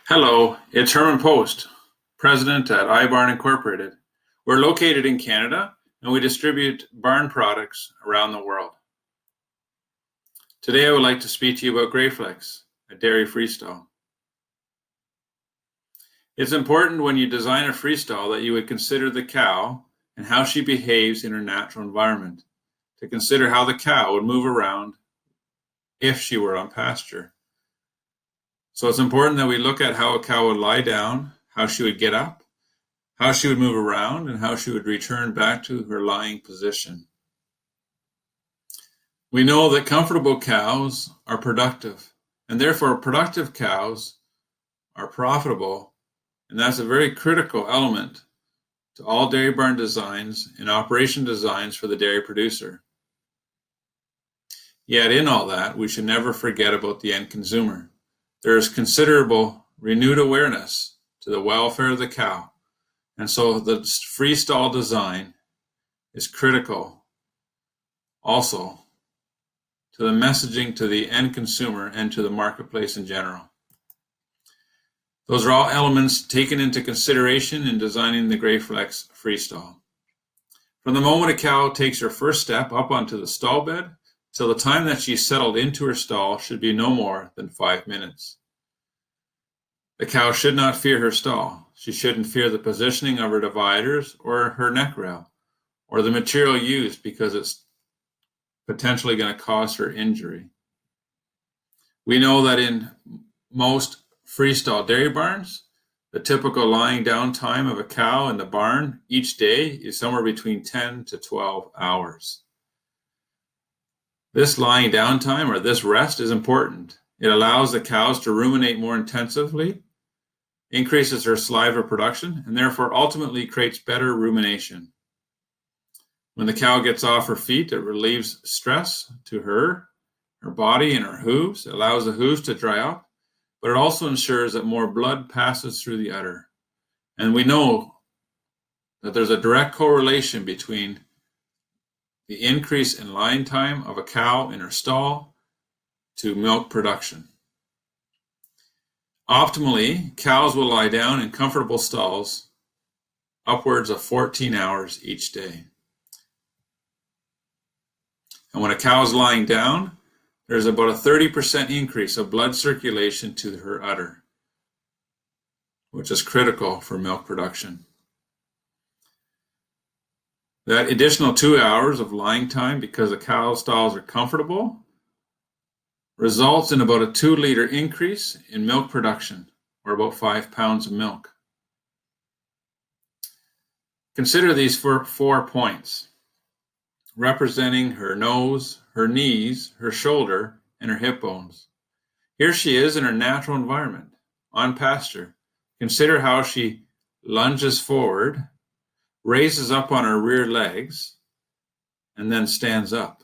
Hello, it's Herman Post, President at iBarn Incorporated. We're located in Canada and we distribute barn products around the world. Today I would like to speak to you about Greyflex, a dairy freestall. It's important when you design a freestall that you would consider the cow and how she behaves in her natural environment, to consider how the cow would move around if she were on pasture. So it's important that we look at how a cow would lie down, how she would get up, how she would move around, and how she would return back to her lying position. We know that comfortable cows are productive, and therefore productive cows are profitable, and that's a very critical element to all dairy barn designs and operation designs for the dairy producer. Yet in all that, we should never forget about the end consumer. There is considerable renewed awareness to the welfare of the cow, and so the freestall design is critical also to the messaging to the end consumer and to the marketplace in general. Those are all elements taken into consideration in designing the Greyflex freestall. From the moment a cow takes her first step up onto the stall bed till the time that she's settled into her stall should be no more than 5 minutes. The cow should not fear her stall. She shouldn't fear the positioning of her dividers or her neck rail or the material used, because it's potentially going to cause her injury. We know that in most freestall dairy barns, the typical lying down time of a cow in the barn each day is somewhere between 10 to 12 hours. This lying down time, or this rest, is important. It allows the cows to ruminate more intensively, increases her saliva production, and therefore ultimately creates better rumination. When the cow gets off her feet, it relieves stress to her body and her hooves. It allows the hooves to dry up, but it also ensures that more blood passes through the udder. And we know that there's a direct correlation between the increase in lying time of a cow in her stall to milk production. Optimally, cows will lie down in comfortable stalls upwards of 14 hours each day. And when a cow is lying down, there's about a 30% increase of blood circulation to her udder, which is critical for milk production. That additional 2 hours of lying time, because the cow stalls are comfortable, results in about a 2-liter increase in milk production, or about 5 pounds of milk. Consider these 4 points, representing her nose, her knees, her shoulder, and her hip bones. Here she is in her natural environment, on pasture. Consider how she lunges forward, raises up on her rear legs, and then stands up.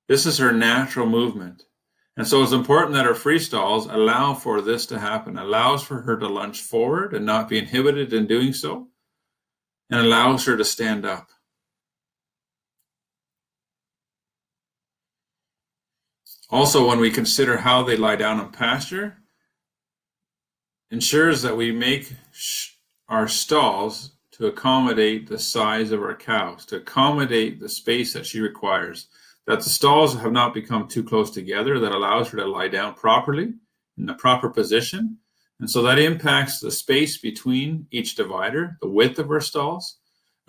This is her natural movement. And so it's important that her freestalls allow for this to happen, allows for her to lunge forward and not be inhibited in doing so, and allows her to stand up. Also, when we consider how they lie down on pasture, ensures that we make our stalls to accommodate the size of our cows, to accommodate the space that she requires, that the stalls have not become too close together, that allows her to lie down properly in the proper position. And so that impacts the space between each divider, the width of her stalls,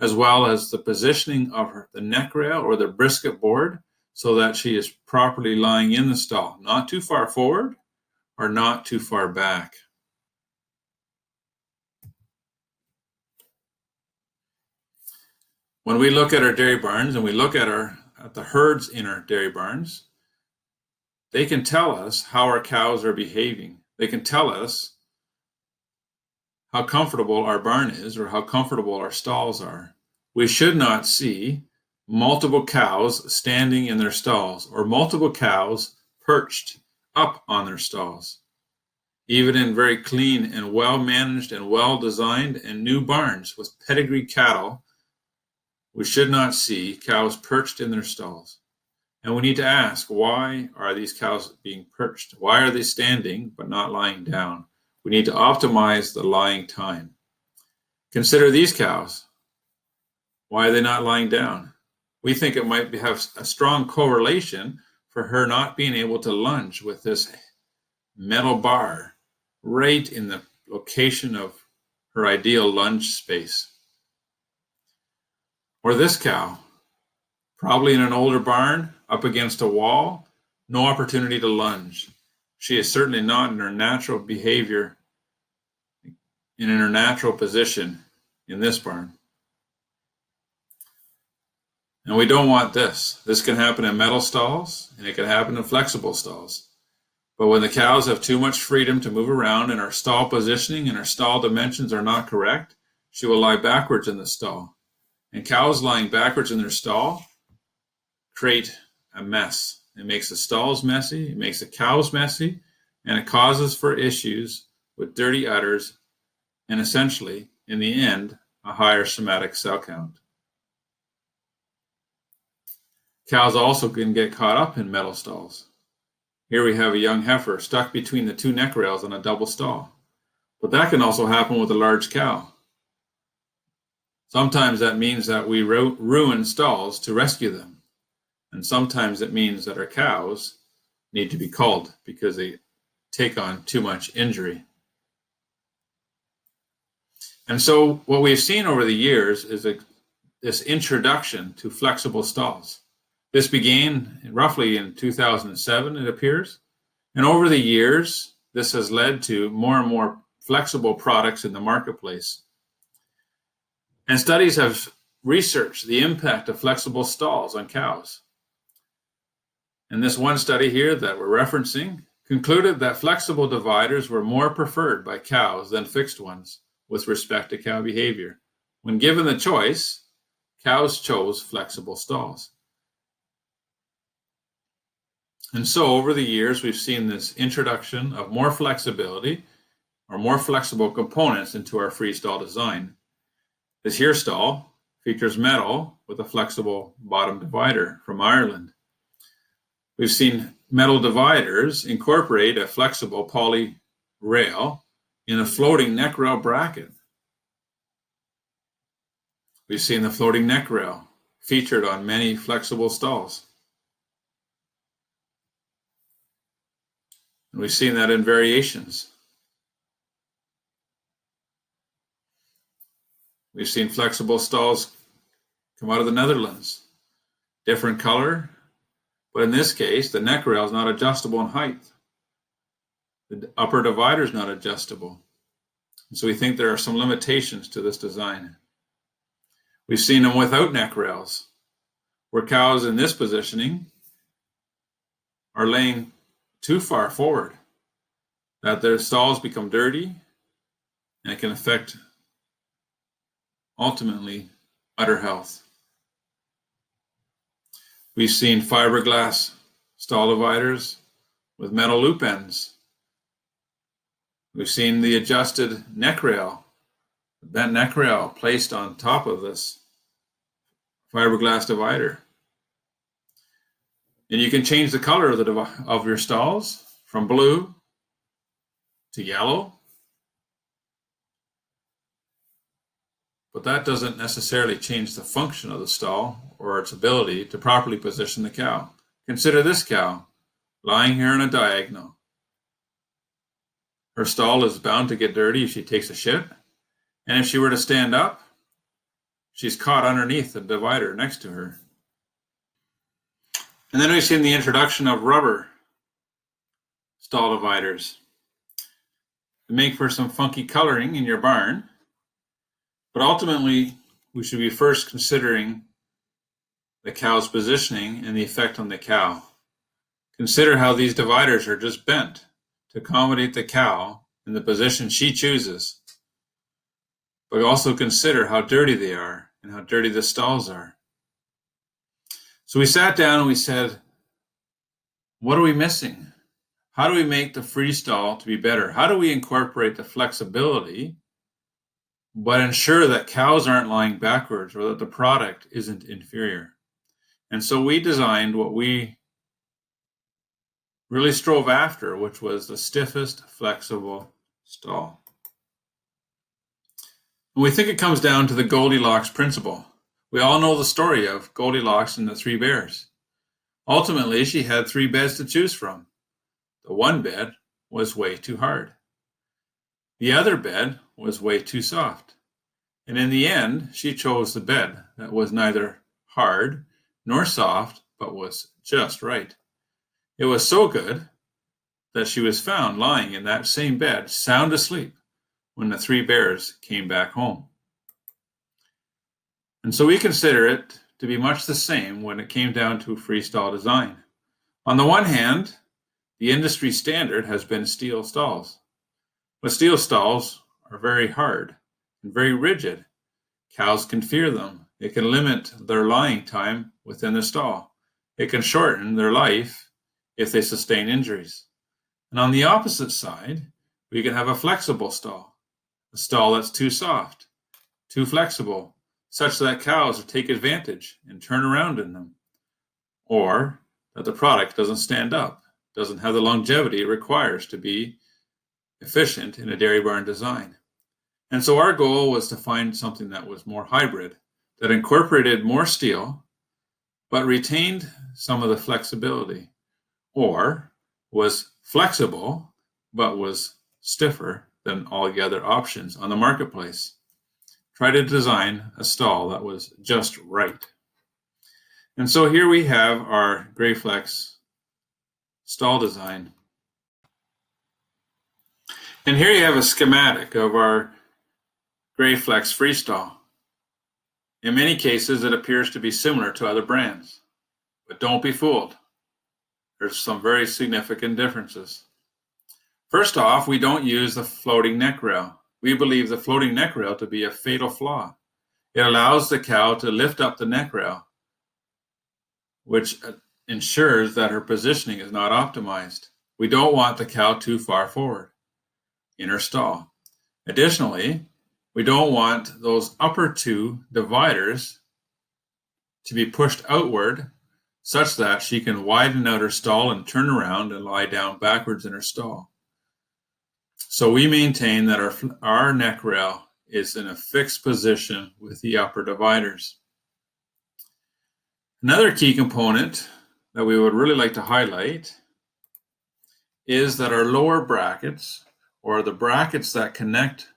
as well as the positioning of the neck rail or the brisket board, so that she is properly lying in the stall, not too far forward or not too far back. When we look at our dairy barns and we look at the herds in our dairy barns, they can tell us how our cows are behaving. They can tell us how comfortable our barn is or how comfortable our stalls are. We should not see multiple cows standing in their stalls or multiple cows perched up on their stalls. Even in very clean and well-managed and well-designed and new barns with pedigree cattle, we should not see cows perched in their stalls. And we need to ask, why are these cows being perched? Why are they standing but not lying down? We need to optimize the lying time. Consider these cows. Why are they not lying down? We think it might have a strong correlation for her not being able to lunge with this metal bar right in the location of her ideal lunge space. Or this cow, probably in an older barn, up against a wall, no opportunity to lunge. She is certainly not in her natural behavior, in her natural position in this barn. And we don't want this. This can happen in metal stalls, and it can happen in flexible stalls. But when the cows have too much freedom to move around and our stall positioning and our stall dimensions are not correct, she will lie backwards in the stall. And cows lying backwards in their stall create a mess. It makes the stalls messy, it makes the cows messy, and it causes for issues with dirty udders and essentially, in the end, a higher somatic cell count. Cows also can get caught up in metal stalls. Here we have a young heifer stuck between the two neck rails on a double stall. But that can also happen with a large cow. Sometimes that means that we ruin stalls to rescue them. And sometimes it means that our cows need to be culled because they take on too much injury. And so what we've seen over the years is this introduction to flexible stalls. This began roughly in 2007, it appears. And over the years, this has led to more and more flexible products in the marketplace. And studies have researched the impact of flexible stalls on cows. And this one study here that we're referencing concluded that flexible dividers were more preferred by cows than fixed ones with respect to cow behavior. When given the choice, cows chose flexible stalls. And so over the years, we've seen this introduction of more flexibility or more flexible components into our free stall design. This here stall features metal with a flexible bottom divider from Ireland. We've seen metal dividers incorporate a flexible poly rail in a floating neck rail bracket. We've seen the floating neck rail featured on many flexible stalls. And we've seen that in variations. We've seen flexible stalls come out of the Netherlands. Different color, but in this case, the neck rail is not adjustable in height. The upper divider is not adjustable. And so we think there are some limitations to this design. We've seen them without neck rails, where cows in this positioning are laying too far forward, that their stalls become dirty, and it can affect, ultimately, udder health. We've seen fiberglass stall dividers with metal loop ends. We've seen the adjusted neck rail, that neck rail placed on top of this fiberglass divider. And you can change the color of your stalls from blue to yellow. But that doesn't necessarily change the function of the stall or its ability to properly position the cow. Consider this cow lying here on a diagonal. Her stall is bound to get dirty if she takes a shit. And if she were to stand up, she's caught underneath the divider next to her. And then we've seen the introduction of rubber stall dividers. They make for some funky coloring in your barn, but ultimately we should be first considering the cow's positioning and the effect on the cow. Consider how these dividers are just bent to accommodate the cow in the position she chooses, but also consider how dirty they are and how dirty the stalls are. So we sat down and we said, what are we missing? How do we make the free stall to be better? How do we incorporate the flexibility, but ensure that cows aren't lying backwards or that the product isn't inferior? And so we designed what we really strove after, which was the stiffest flexible stall. And we think it comes down to the Goldilocks principle. We all know the story of Goldilocks and the three bears. Ultimately, she had three beds to choose from. The one bed was way too hard. The other bed was way too soft. And in the end, she chose the bed that was neither hard nor soft, but was just right. It was so good that she was found lying in that same bed, sound asleep, when the three bears came back home. And so we consider it to be much the same when it came down to freestall design. On the one hand, the industry standard has been steel stalls. But steel stalls are very hard and very rigid. Cows can fear them. It can limit their lying time within the stall. It can shorten their life if they sustain injuries. And on the opposite side, we can have a flexible stall, a stall that's too soft, too flexible, such that cows will take advantage and turn around in them, or that the product doesn't stand up, doesn't have the longevity it requires to be efficient in a dairy barn design. And so our goal was to find something that was more hybrid, that incorporated more steel, but retained some of the flexibility, or was flexible, but was stiffer than all the other options on the marketplace. Try to design a stall that was just right. And so here we have our Greyflex stall design. And here you have a schematic of our Greyflex freestall. In many cases, it appears to be similar to other brands, but don't be fooled. There's some very significant differences. First off, we don't use the floating neck rail. We believe the floating neck rail to be a fatal flaw. It allows the cow to lift up the neck rail, which ensures that her positioning is not optimized. We don't want the cow too far forward in her stall. Additionally, we don't want those upper two dividers to be pushed outward such that she can widen out her stall and turn around and lie down backwards in her stall. So we maintain that our neck rail is in a fixed position with the upper dividers. Another key component that we would really like to highlight is that our lower brackets, or the brackets that connect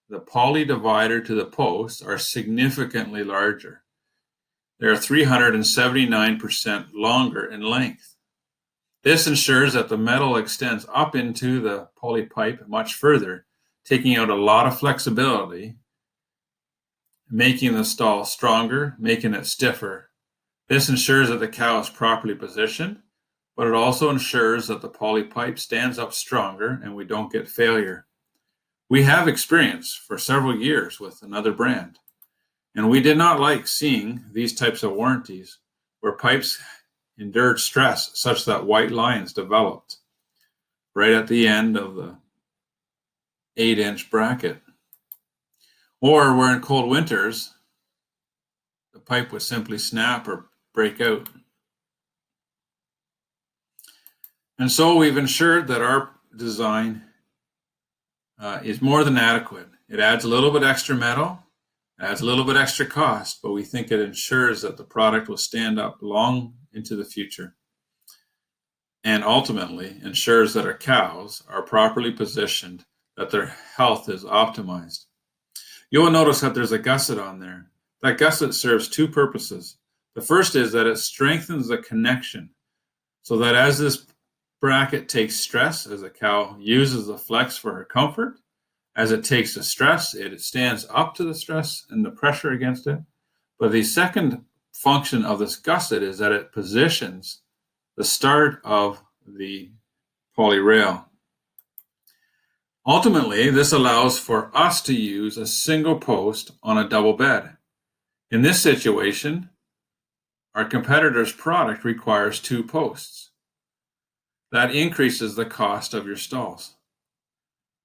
the poly divider to the post, are significantly larger. They are 379% longer in length. This ensures that the metal extends up into the poly pipe much further, taking out a lot of flexibility, making the stall stronger, making it stiffer. This ensures that the cow is properly positioned, but it also ensures that the poly pipe stands up stronger and we don't get failure. We have experience for several years with another brand, and we did not like seeing these types of warranties where pipes endured stress such that white lines developed right at the end of the 8-inch bracket. Or where in cold winters, the pipe would simply snap or break out. And so we've ensured that our design is more than adequate. It adds a little bit extra metal, adds a little bit extra cost, but we think it ensures that the product will stand up long into the future, and ultimately ensures that our cows are properly positioned, that their health is optimized. You will notice that there's a gusset on there. That gusset serves two purposes. The first is that it strengthens the connection so that as this bracket takes stress, as the cow uses the flex for her comfort, as it takes the stress, it stands up to the stress and the pressure against it. But the second function of this gusset is that it positions the start of the poly rail. Ultimately, this allows for us to use a single post on a double bed. In this situation, our competitor's product requires two posts. That increases the cost of your stalls.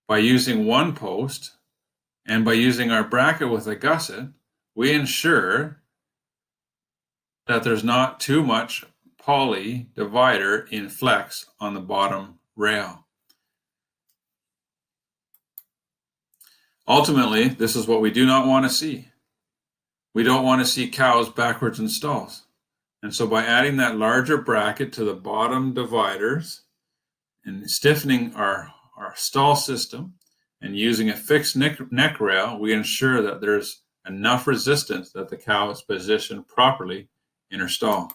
By using one post and by using our bracket with a gusset, we ensure that there's not too much poly divider in flex on the bottom rail. Ultimately, this is what we do not want to see. We don't want to see cows backwards in stalls. And so by adding that larger bracket to the bottom dividers and stiffening our stall system and using a fixed neck rail, we ensure that there's enough resistance that the cow is positioned properly in her stall.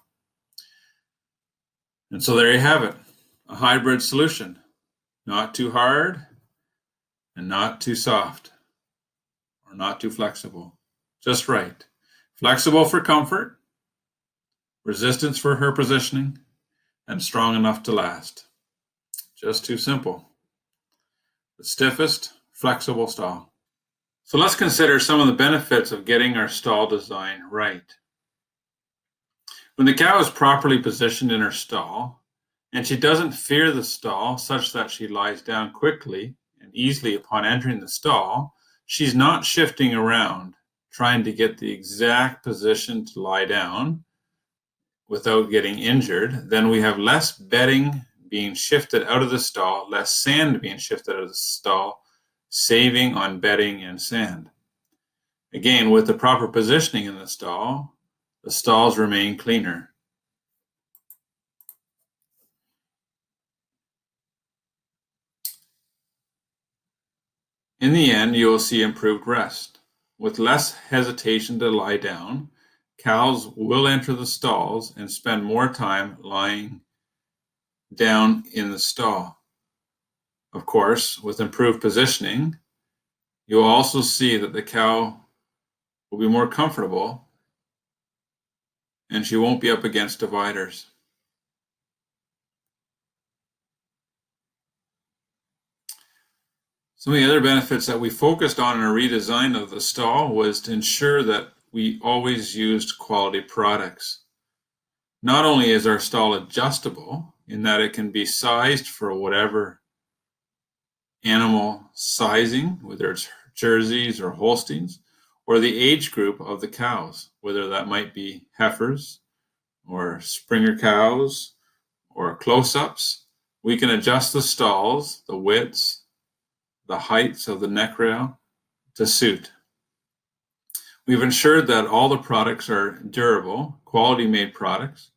And so there you have it, a hybrid solution. Not too hard and not too soft or not too flexible. Just right. Flexible for comfort, resistance for her positioning, and strong enough to last. Just too simple. The stiffest, flexible stall. So let's consider some of the benefits of getting our stall design right. When the cow is properly positioned in her stall, and she doesn't fear the stall such that she lies down quickly and easily upon entering the stall, she's not shifting around, trying to get the exact position to lie down without getting injured. Then we have less bedding being shifted out of the stall, less sand being shifted out of the stall, saving on bedding and sand. Again, with the proper positioning in the stalls remain cleaner. In the end, you will see improved rest. With less hesitation to lie down, cows will enter the stalls and spend more time lying down in the stall. Of course, with improved positioning, you'll also see that the cow will be more comfortable and she won't be up against dividers. Some of the other benefits that we focused on in a redesign of the stall was to ensure that we always used quality products. Not only is our stall adjustable in that it can be sized for whatever animal sizing, whether it's Jerseys or Holsteins, or the age group of the cows, whether that might be heifers or Springer cows or close-ups. We can adjust the stalls, the widths, the heights of the neck rail to suit. We've ensured that all the products are durable, quality-made products.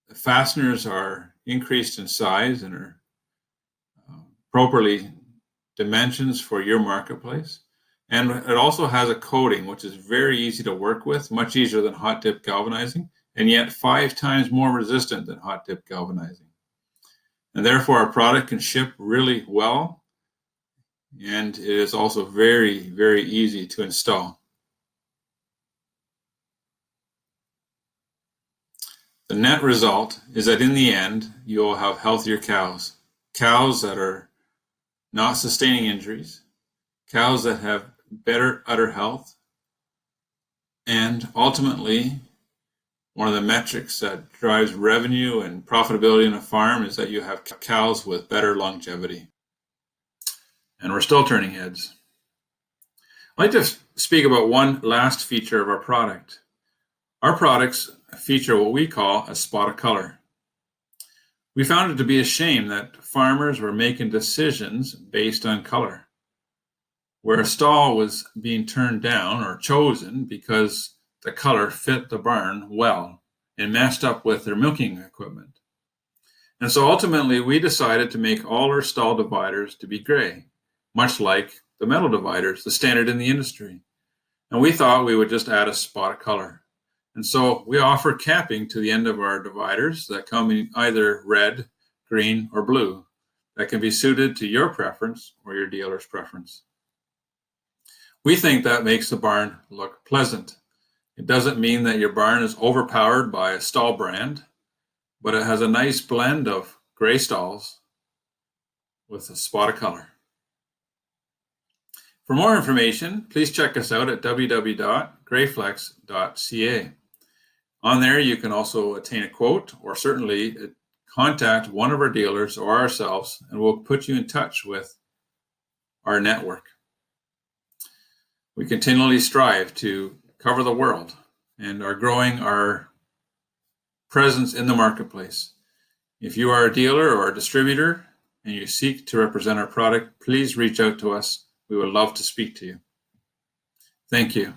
The fasteners are increased in size and are properly dimensions for your marketplace. And it also has a coating, which is very easy to work with, much easier than hot dip galvanizing, and yet 5 times more resistant than hot dip galvanizing. And therefore, our product can ship really well, and it is also very, very easy to install. The net result is that in the end, you'll have healthier cows. Cows that are not sustaining injuries, cows that have better udder health, and ultimately, one of the metrics that drives revenue and profitability in a farm is that you have cows with better longevity. And we're still turning heads. I'd like to speak about one last feature of our product. Our products feature what we call a spot of color. We found it to be a shame that farmers were making decisions based on color, where a stall was being turned down or chosen because the color fit the barn well and matched up with their milking equipment. And so ultimately, we decided to make all our stall dividers to be gray, much like the metal dividers, the standard in the industry. And we thought we would just add a spot of color. And so we offer capping to the end of our dividers that come in either red, green, or blue that can be suited to your preference or your dealer's preference. We think that makes the barn look pleasant. It doesn't mean that your barn is overpowered by a stall brand, but it has a nice blend of gray stalls with a spot of color. For more information, please check us out at www.greyflex.ca. On there, you can also attain a quote or certainly contact one of our dealers or ourselves, and we'll put you in touch with our network. We continually strive to cover the world and are growing our presence in the marketplace. If you are a dealer or a distributor and you seek to represent our product, please reach out to us We would love to speak to you. Thank you.